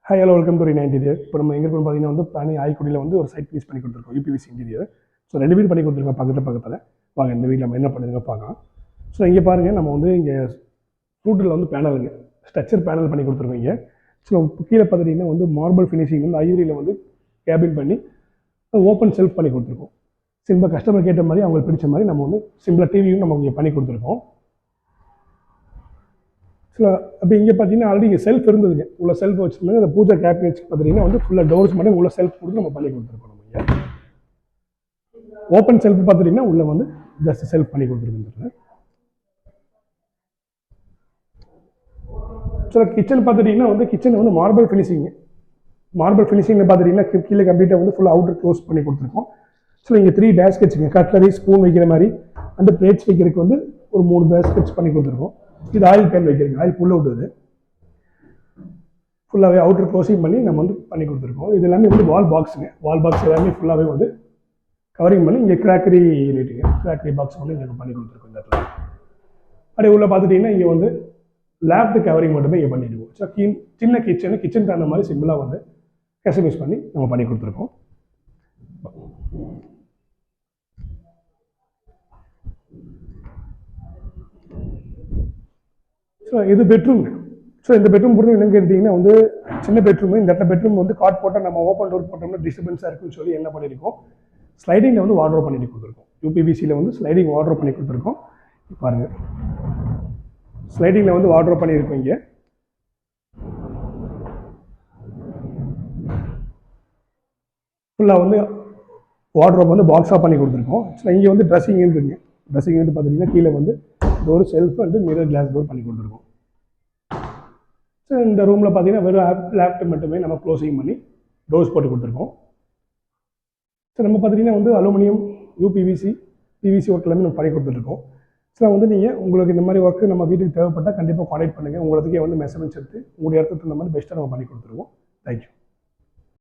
Hi hello welcome to Reena interior. இப்போ நம்ம எங்கே இருக்கோம் பார்த்தீங்கன்னா வந்து பிளானி ஆய்க்குடியில் வந்து ஒரு சைட் பீஸ் பண்ணி கொடுத்துருக்கோம் யூபிவிசி இன்டீரியர். ஸோ 2 வீடு பண்ணி கொடுத்துருக்கோம் பக்கத்தில். வாங்க இந்த வீட்டில் நம்ம என்ன பண்ணுறதுங்க பார்க்கலாம். ஸோ இங்கே பாருங்கள், நம்ம வந்து இங்கே ஃப்ரூட்டில் வந்து பேனலுங்க ஸ்ட்ரக்சர் பேனல் பண்ணி கொடுத்துருக்கோம் இங்கே. ஸோ கீழே பார்த்துட்டிங்கன்னா வந்து மார்பிள் ஃபினிஷிங் வந்து ஐவரியில் வந்து கேபின் பண்ணி ஓப்பன் செல்ஃப் பண்ணி கொடுத்துருக்கோம். சிம்பிள் கஸ்டமர் கேட்ட மாதிரி அவங்களுக்கு பிடிச்ச மாதிரி நம்ம வந்து சிம்பிளாக டிவியும் நம்ம இங்கே பண்ணி கொடுத்துருக்கோம். அப்போ இங்கே பார்த்தீங்கன்னா ஆல்ரெடி இங்கே செல்ஃப் இருந்ததுங்க. உள்ள செல்ஃப் வச்சுருந்தாங்க. அந்த பூஜை கேபினெட்ஸ் பார்த்தீங்கன்னா வந்து ஃபுல்லாக டோர்ஸ் மட்டும் உள்ள செல்ஃப் கொடுத்து நம்ம பண்ணி கொடுத்துருக்கோம். நம்ம இங்கே ஓப்பன் செல்ஃப் பார்த்துட்டிங்கன்னா உள்ள வந்து ஜஸ்ட் செல்ஃப் பண்ணி கொடுத்துருக்கோம். ஸோ கிச்சன் பார்த்துட்டிங்கன்னா வந்து கிச்சன் வந்து மார்பிள் ஃபினிஷிங்கு. மார்பிள் ஃபினிஷிங்கில் பார்த்துட்டிங்கன்னா கீழே கம்ப்ளீட்டாக வந்து ஃபுல்லாக அவுட்டர் க்ளோஸ் பண்ணி கொடுத்துருக்கோம். ஸோ இங்கே 3 பேஸ்கெட்ஸுங்க, கட்லரி ஸ்பூன் வைக்கிற மாதிரி அந்த பிளேட்ஸ் வைக்கிறதுக்கு வந்து ஒரு 3 பேஸ்கெட்ஸ் பண்ணி கொடுத்துருக்கோம். இது ஆயில் பேன் வைக்கிறீங்க, ஆயில் புல் அவுட் ஃபுல்லாகவே அவுட்டர் க்ளோசிங் பண்ணி நம்ம வந்து பண்ணி கொடுத்துருக்கோம். இது எல்லாமே வந்து வால் பாக்ஸுங்க. வால் பாக்ஸ் எல்லாமே ஃபுல்லாகவே வந்து கவரிங் பண்ணி இங்கே கிராக்கரி யூனிட்டுங்க, கிராக்கரி பாக்ஸ் வந்து இங்கே பண்ணி கொடுத்துருக்கோம். இந்த இடத்துல அப்படியே உள்ள பார்த்துட்டிங்கன்னா இங்கே வந்து லேப்டு கவரிங் மட்டுமே இங்கே பண்ணிடுவோம். ஸோ சின்ன கிச்சனுக்கு அந்த மாதிரி சிம்பிளாக வந்து கஸ்டமைஸ் பண்ணி நம்ம பண்ணி கொடுத்துருக்கோம். ஸோ இது பெட்ரூம். ஸோ இந்த பெட்ரூம் பொறுத்து என்னன்னு கேட்டிங்கன்னா வந்து சின்ன பெட்ரூம். இந்த இடத்துல பெட்ரூம் வந்து காட் போட்டால் நம்ம ஓப்பன் டோர் போட்டோம்னா டிஸ்டர்பன்ஸாக இருக்குன்னு சொல்லி என்ன பண்ணியிருக்கோம், ஸ்லைடிங்கில் வந்து வார்ட்ரோப் பண்ணி கொடுத்துருக்கோம். யூபிவிசியில் வந்து ஸ்லைடிங் வார்ட்ரோப் பண்ணி கொடுத்துருக்கோம். பாருங்கள், ஸ்லைடிங்கில் வந்து வார்ட்ரோப் பண்ணியிருக்கோம். இங்கே ஃபுல்லாக வந்து வார்ட்ரோப் வந்து பாக்ஸாக பண்ணி கொடுத்துருக்கோம். ஸோ இங்கே வந்து ட்ரெஸ்ஸிங் இருக்குங்க. ட்ரெஸ்ஸிங் வந்து பார்த்தீங்கன்னா கீழே வந்து டோர் செல்ஃப் வந்து மிரர் கிளாஸ் டோர் பண்ணி கொடுத்துருக்கோம். ஸோ இந்த ரூமில் பார்த்தீங்கன்னா வெறும் லேப்டாப் மட்டுமே நம்ம க்ளோசிங் பண்ணி டோர்ஸ் போட்டு கொடுத்துருக்கோம். ஸோ நம்ம பார்த்தீங்கன்னா வந்து அலுமினியம், யூபிவிசி, பிவிசி ஒர்க் எல்லாமே நம்ம பண்ணி கொடுத்துருக்கோம். ஸோ வந்து நீங்கள் உங்களுக்கு இந்த மாதிரி ஒர்க்கு நம்ம வீட்டுக்கு தேவைப்பட்டால் கண்டிப்பாக கான்டெக்ட் பண்ணுங்கள். உங்களுக்கே வந்து மெஷர்மெண்ட்ஸ் எடுத்து உங்களுடைய இடத்துக்கு இந்த மாதிரி பெஸ்ட்டாக நம்ம பண்ணி கொடுத்துருவோம். தேங்க்யூ.